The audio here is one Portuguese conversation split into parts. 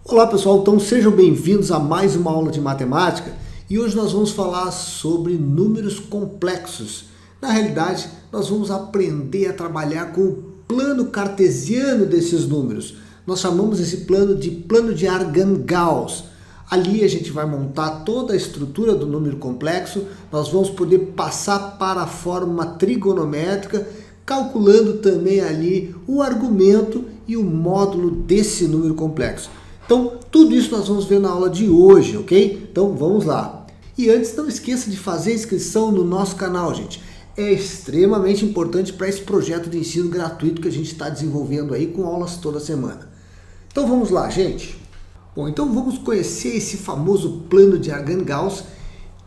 Olá pessoal, então sejam bem-vindos a mais uma aula de matemática e hoje nós vamos falar sobre números complexos. Na realidade, nós vamos aprender a trabalhar com o plano cartesiano desses números. Nós chamamos esse plano de Argand-Gauss. Ali a gente vai montar toda a estrutura do número complexo, nós vamos poder passar para a forma trigonométrica, calculando também ali o argumento e o módulo desse número complexo. Então, tudo isso nós vamos ver na aula de hoje, ok? Então, vamos lá. E antes, não esqueça de fazer a inscrição no nosso canal, gente. É extremamente importante para esse projeto de ensino gratuito que a gente está desenvolvendo aí com aulas toda semana. Então, vamos lá, gente. Bom, então vamos conhecer esse famoso plano de Argand-Gauss,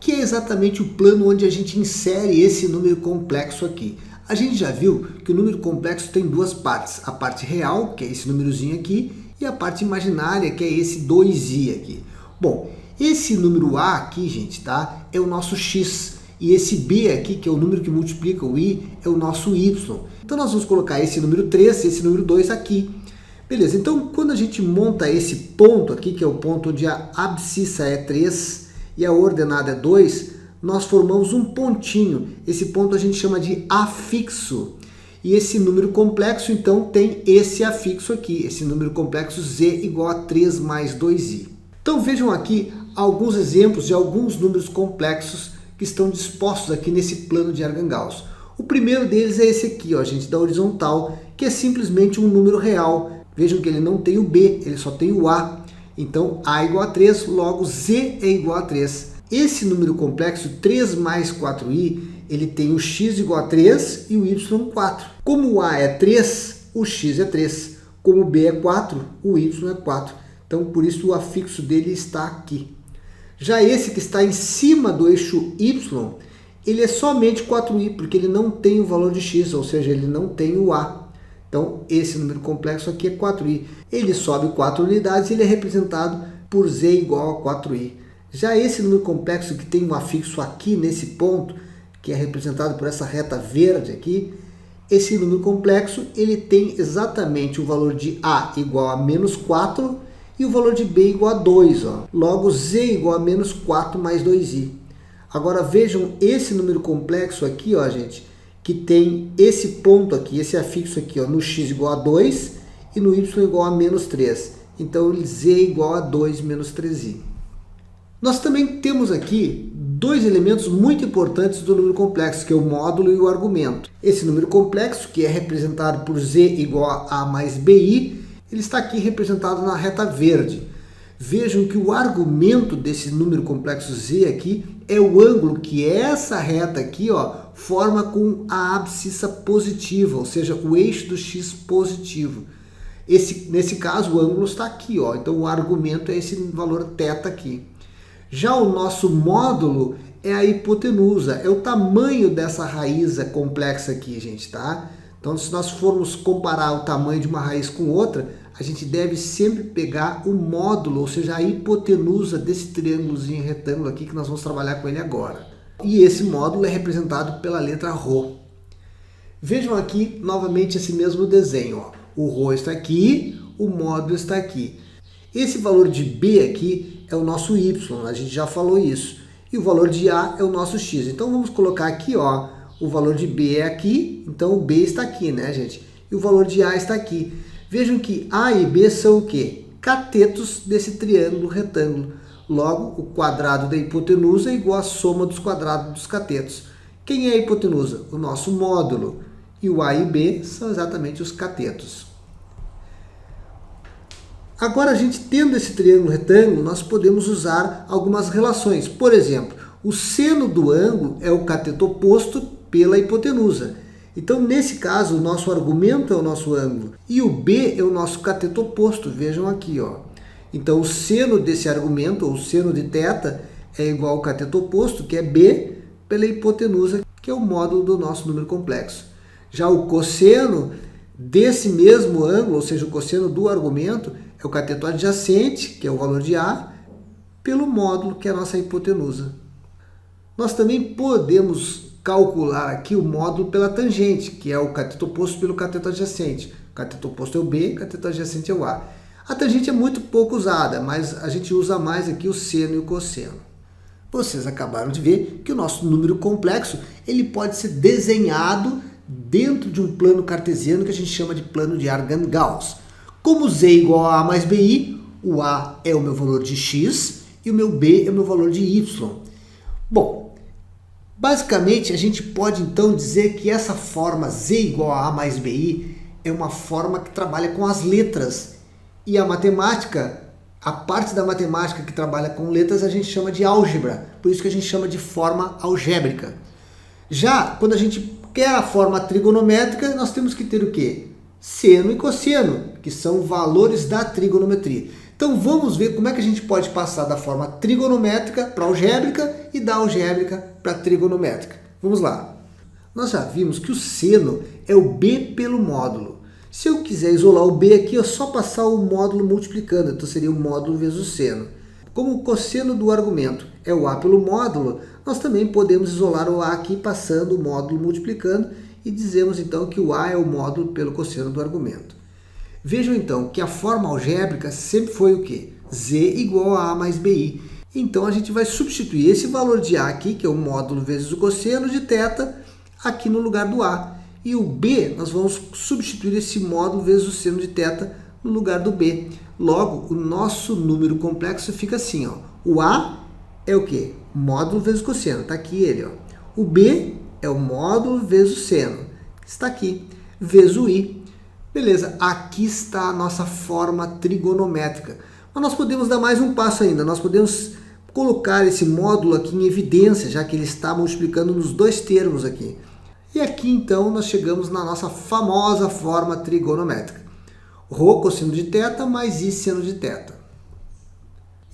que é exatamente o plano onde a gente insere esse número complexo aqui. A gente já viu que o número complexo tem duas partes. A parte real, que é esse númerozinho aqui, e a parte imaginária, que é esse 2i aqui. Bom, esse número a aqui, gente, tá? É o nosso x. E esse b aqui, que é o número que multiplica o i, é o nosso y. Então nós vamos colocar esse número 3, esse número 2 aqui. Beleza, então quando a gente monta esse ponto aqui, que é o ponto onde a abscissa é 3 e a ordenada é 2, nós formamos um pontinho. Esse ponto a gente chama de afixo. E esse número complexo, então, tem esse afixo aqui, esse número complexo z igual a 3 mais 2i. Então vejam aqui alguns exemplos de alguns números complexos que estão dispostos aqui nesse plano de Argand-Gauss. O primeiro deles é esse aqui, ó, gente, da horizontal, que é simplesmente um número real. Vejam que ele não tem o b, ele só tem o a. Então, a igual a 3, logo z é igual a 3. Esse número complexo, 3 mais 4i, ele tem o x igual a 3 e o y 4. Como o a é 3, o x é 3. Como o b é 4, o y é 4. Então, por isso, o afixo dele está aqui. Já esse que está em cima do eixo y, ele é somente 4i, porque ele não tem o valor de x, ou seja, ele não tem o a. Então, esse número complexo aqui é 4i. Ele sobe 4 unidades e ele é representado por z igual a 4i. Já esse número complexo que tem um afixo aqui nesse ponto, que é representado por essa reta verde aqui, esse número complexo ele tem exatamente o valor de a igual a menos 4 e o valor de b igual a 2. Ó. Logo, z igual a menos 4 mais 2i. Agora vejam esse número complexo aqui, ó, gente, que tem esse ponto aqui, esse afixo aqui, ó, no x igual a 2 e no y igual a menos 3. Então, z igual a 2 menos 3i. Nós também temos aqui dois elementos muito importantes do número complexo, que é o módulo e o argumento. Esse número complexo, que é representado por z igual a mais bi, ele está aqui representado na reta verde. Vejam que o argumento desse número complexo z aqui é o ângulo que essa reta aqui, ó, forma com a abscissa positiva, ou seja, o eixo do x positivo. Nesse caso, o ângulo está aqui, ó, então o argumento é esse valor θ aqui. Já o nosso módulo é a hipotenusa, é o tamanho dessa raiz complexa aqui, gente, tá? Então, se nós formos comparar o tamanho de uma raiz com outra, a gente deve sempre pegar o módulo, ou seja, a hipotenusa desse triângulozinho retângulo aqui que nós vamos trabalhar com ele agora. E esse módulo é representado pela letra ρ. Vejam aqui novamente esse mesmo desenho, ó. O ρ está aqui, o módulo está aqui. Esse valor de b aqui é o nosso y, a gente já falou isso. E o valor de a é o nosso x. Então vamos colocar aqui, ó, o valor de b é aqui, então o b está aqui, né, gente? E o valor de a está aqui. Vejam que a e b são o quê? Catetos desse triângulo retângulo. Logo, o quadrado da hipotenusa é igual à soma dos quadrados dos catetos. Quem é a hipotenusa? O nosso módulo. E o a e b são exatamente os catetos. Agora, a gente tendo esse triângulo retângulo, nós podemos usar algumas relações. Por exemplo, o seno do ângulo é o cateto oposto pela hipotenusa. Então, nesse caso, o nosso argumento é o nosso ângulo. E o b é o nosso cateto oposto. Vejam aqui, ó. Então, o seno desse argumento, ou seno de θ, é igual ao cateto oposto, que é b, pela hipotenusa, que é o módulo do nosso número complexo. Já o cosseno desse mesmo ângulo, ou seja, o cosseno do argumento, é o cateto adjacente, que é o valor de a, pelo módulo, que é a nossa hipotenusa. Nós também podemos calcular aqui o módulo pela tangente, que é o cateto oposto pelo cateto adjacente. O cateto oposto é o b, o cateto adjacente é o a. A tangente é muito pouco usada, mas a gente usa mais aqui o seno e o cosseno. Vocês acabaram de ver que o nosso número complexo ele pode ser desenhado dentro de um plano cartesiano que a gente chama de plano de Argand-Gauss. Como z igual a mais bi, o a é o meu valor de x e o meu b é o meu valor de y. Bom, basicamente a gente pode então dizer que essa forma z igual a mais bi é uma forma que trabalha com as letras. E a matemática, a parte da matemática que trabalha com letras a gente chama de álgebra, por isso que a gente chama de forma algébrica. Já quando a gente quer a forma trigonométrica, nós temos que ter o quê? Seno e cosseno, que são valores da trigonometria. Então vamos ver como é que a gente pode passar da forma trigonométrica para algébrica e da algébrica para trigonométrica. Vamos lá. Nós já vimos que o seno é o b pelo módulo. Se eu quiser isolar o b aqui, é só passar o módulo multiplicando, então seria o módulo vezes o seno. Como o cosseno do argumento é o a pelo módulo, nós também podemos isolar o a aqui passando o módulo multiplicando e dizemos então que o a é o módulo pelo cosseno do argumento. Vejam então que a forma algébrica sempre foi o quê? Z igual a mais bi. Então a gente vai substituir esse valor de a aqui, que é o módulo vezes o cosseno de θ, aqui no lugar do a. E o b, nós vamos substituir esse módulo vezes o seno de θ no lugar do b. Logo, o nosso número complexo fica assim, ó. O a é o quê? Módulo vezes cosseno, está aqui ele, ó. O b é o módulo vezes o seno, está aqui, vezes o i. Beleza, aqui está a nossa forma trigonométrica. Mas nós podemos dar mais um passo ainda, nós podemos colocar esse módulo aqui em evidência, já que ele está multiplicando nos dois termos aqui. E aqui então nós chegamos na nossa famosa forma trigonométrica. Rho cosseno de θ mais i seno de θ.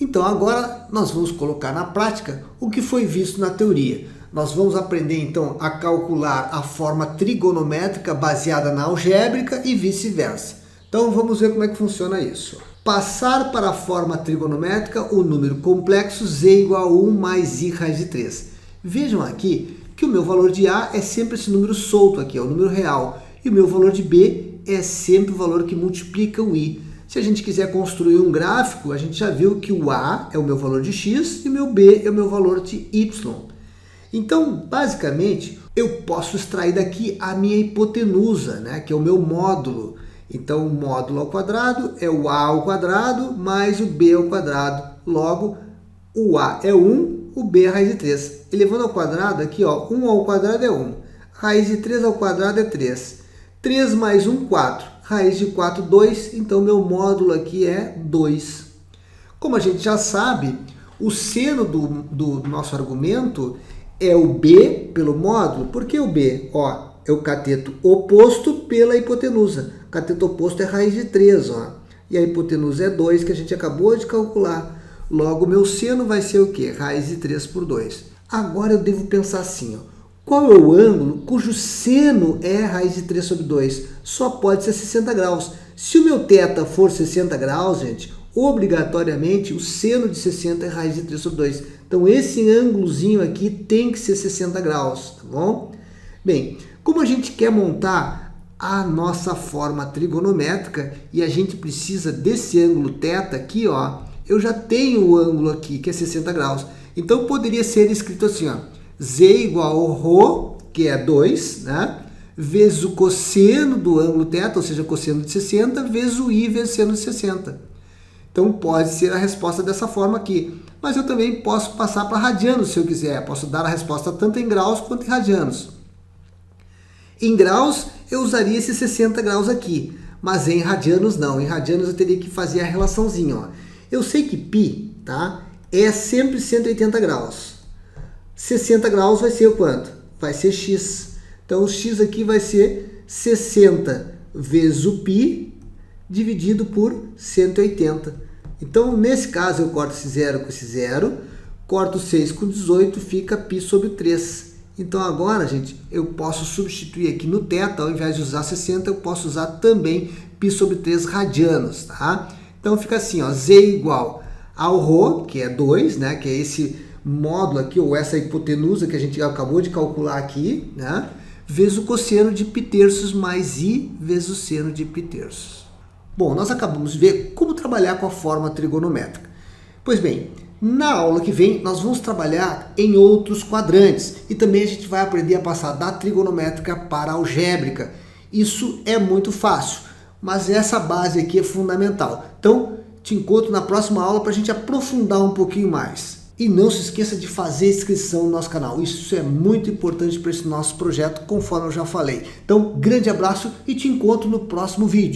Então agora nós vamos colocar na prática o que foi visto na teoria. Nós vamos aprender então a calcular a forma trigonométrica baseada na algébrica e vice-versa. Então vamos ver como é que funciona isso. Passar para a forma trigonométrica o número complexo z igual a 1 mais i raiz de 3. Vejam aqui que o meu valor de a é sempre esse número solto aqui, é o número real. E o meu valor de b é sempre o valor que multiplica o i. Se a gente quiser construir um gráfico, a gente já viu que o a é o meu valor de x e o meu b é o meu valor de y. Então, basicamente, eu posso extrair daqui a minha hipotenusa, né, que é o meu módulo. Então, o módulo ao quadrado é o a ao quadrado mais o b ao quadrado. Logo, o a é 1, o b é raiz de 3. Elevando ao quadrado, aqui, ó, 1 ao quadrado é 1. Raiz de 3 ao quadrado é 3. 3 mais 1, 4. Raiz de 4, 2. Então, meu módulo aqui é 2. Como a gente já sabe, o seno do nosso argumento é o b pelo módulo. Por que o b? Ó, é o cateto oposto pela hipotenusa. O cateto oposto é raiz de 3, ó. E a hipotenusa é 2, que a gente acabou de calcular. Logo, meu seno vai ser o quê? Raiz de 3 por 2. Agora eu devo pensar assim, ó. Qual é o ângulo cujo seno é raiz de 3 sobre 2? Só pode ser 60 graus. Se o meu θ for 60 graus, gente, obrigatoriamente o seno de 60 é raiz de 3 sobre 2. Então, esse ângulozinho aqui tem que ser 60 graus, tá bom? Bem, como a gente quer montar a nossa forma trigonométrica e a gente precisa desse ângulo θ aqui, ó, eu já tenho o ângulo aqui, que é 60 graus. Então, poderia ser escrito assim, ó, z igual ao ρ, que é 2, né? Vezes o cosseno do ângulo θ, ou seja, cosseno de 60, vezes o i vezes seno de 60. Então, pode ser a resposta dessa forma aqui. Mas eu também posso passar para radianos, se eu quiser. Posso dar a resposta tanto em graus quanto em radianos. Em graus, eu usaria esses 60 graus aqui. Mas em radianos, não. Em radianos, eu teria que fazer a relaçãozinha, ó. Eu sei que π, tá, é sempre 180 graus. 60 graus vai ser o quanto? Vai ser x. Então, o x aqui vai ser 60 vezes o π dividido por 180. Então, nesse caso, eu corto esse 0 com esse 0, corto 6 com 18, fica π sobre 3. Então, agora, gente, eu posso substituir aqui no θ, ao invés de usar 60, eu posso usar também π sobre 3 radianos, tá? Então, fica assim, ó, z igual ao ρ, que é 2, né, que é esse módulo aqui, ou essa hipotenusa que a gente acabou de calcular aqui, né, vezes o cosseno de π terços mais i vezes o seno de π terços. Bom, nós acabamos de ver como trabalhar com a forma trigonométrica. Pois bem, na aula que vem nós vamos trabalhar em outros quadrantes e também a gente vai aprender a passar da trigonométrica para a algébrica. Isso é muito fácil, mas essa base aqui é fundamental. Então, te encontro na próxima aula para a gente aprofundar um pouquinho mais. E não se esqueça de fazer inscrição no nosso canal. Isso é muito importante para esse nosso projeto, conforme eu já falei. Então, grande abraço e te encontro no próximo vídeo.